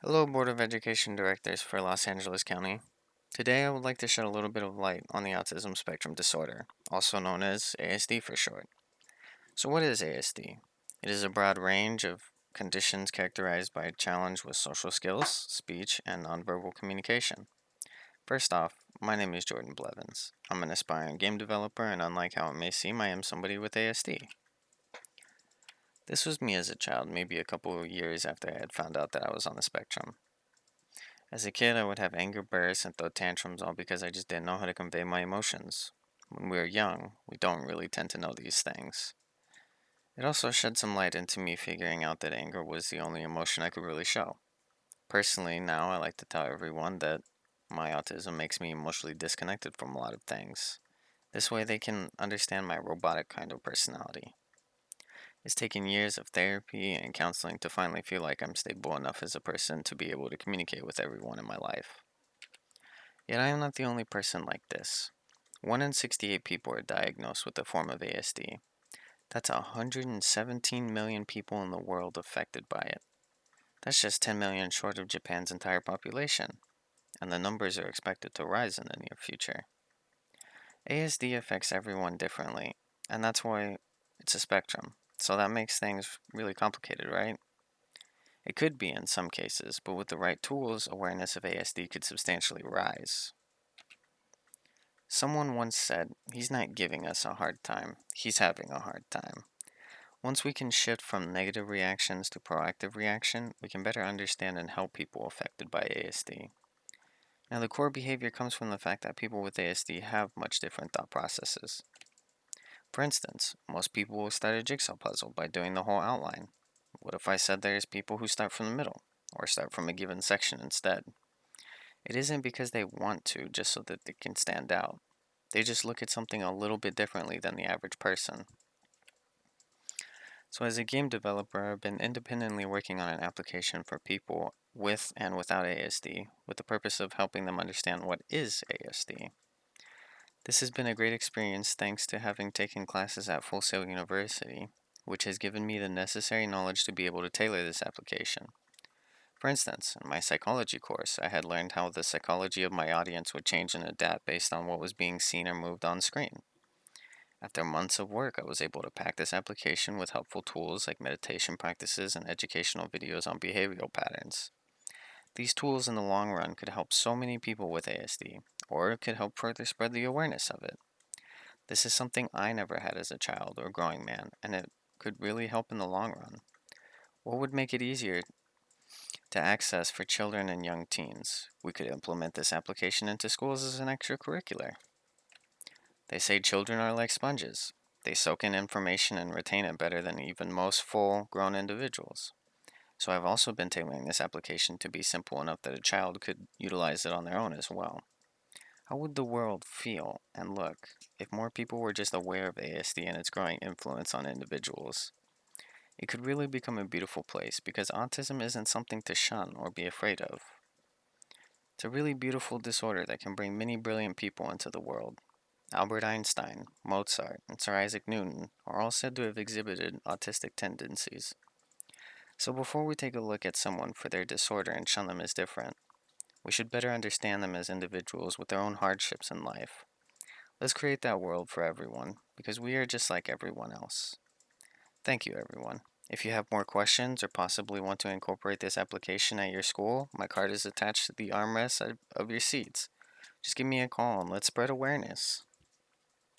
Hello, Board of Education Directors for Los Angeles County. Today, I would like to shed a little bit of light on the autism spectrum disorder, also known as ASD for short. So, what is ASD? It is a broad range of conditions characterized by a challenge with social skills, speech, and nonverbal communication. First off, my name is Jordan Blevins. I'm an aspiring game developer, and unlike how it may seem, I am somebody with ASD. This was me as a child, maybe a couple of years after I had found out that I was on the spectrum. As a kid, I would have anger bursts and throw tantrums all because I just didn't know how to convey my emotions. When we are young, we don't really tend to know these things. It also shed some light into me figuring out that anger was the only emotion I could really show. Personally, now I like to tell everyone that my autism makes me emotionally disconnected from a lot of things. This way, they can understand my robotic kind of personality. It's taken years of therapy and counseling to finally feel like I'm stable enough as a person to be able to communicate with everyone in my life. Yet I am not the only person like this. 1 in 68 people are diagnosed with a form of ASD. That's 117 million people in the world affected by it. That's just 10 million short of Japan's entire population, and the numbers are expected to rise in the near future. ASD affects everyone differently, and that's why it's a spectrum. So that makes things really complicated, right? It could be in some cases, but with the right tools, awareness of ASD could substantially rise. Someone once said, he's not giving us a hard time, he's having a hard time. Once we can shift from negative reactions to proactive reaction, we can better understand and help people affected by ASD. Now, the core behavior comes from the fact that people with ASD have much different thought processes. For instance, most people will start a jigsaw puzzle by doing the whole outline. What if I said there's people who start from the middle, or start from a given section instead? It isn't because they want to, just so that they can stand out. They just look at something a little bit differently than the average person. So, as a game developer, I've been independently working on an application for people with and without ASD, with the purpose of helping them understand what is ASD. This has been a great experience thanks to having taken classes at Full Sail University, which has given me the necessary knowledge to be able to tailor this application. For instance, in my psychology course, I had learned how the psychology of my audience would change and adapt based on what was being seen or moved on screen. After months of work, I was able to pack this application with helpful tools like meditation practices and educational videos on behavioral patterns. These tools in the long run could help so many people with ASD, or it could help further spread the awareness of it. This is something I never had as a child or growing man, and it could really help in the long run. What would make it easier to access for children and young teens? We could implement this application into schools as an extracurricular. They say children are like sponges. They soak in information and retain it better than even most full grown individuals. So I've also been tailoring this application to be simple enough that a child could utilize it on their own as well. How would the world feel and look if more people were just aware of ASD and its growing influence on individuals? It could really become a beautiful place because autism isn't something to shun or be afraid of. It's a really beautiful disorder that can bring many brilliant people into the world. Albert Einstein, Mozart, and Sir Isaac Newton are all said to have exhibited autistic tendencies. So before we take a look at someone for their disorder and shun them as different, we should better understand them as individuals with their own hardships in life. Let's create that world for everyone, because we are just like everyone else. Thank you, everyone. If you have more questions or possibly want to incorporate this application at your school, my card is attached to the armrest of your seats. Just give me a call and let's spread awareness.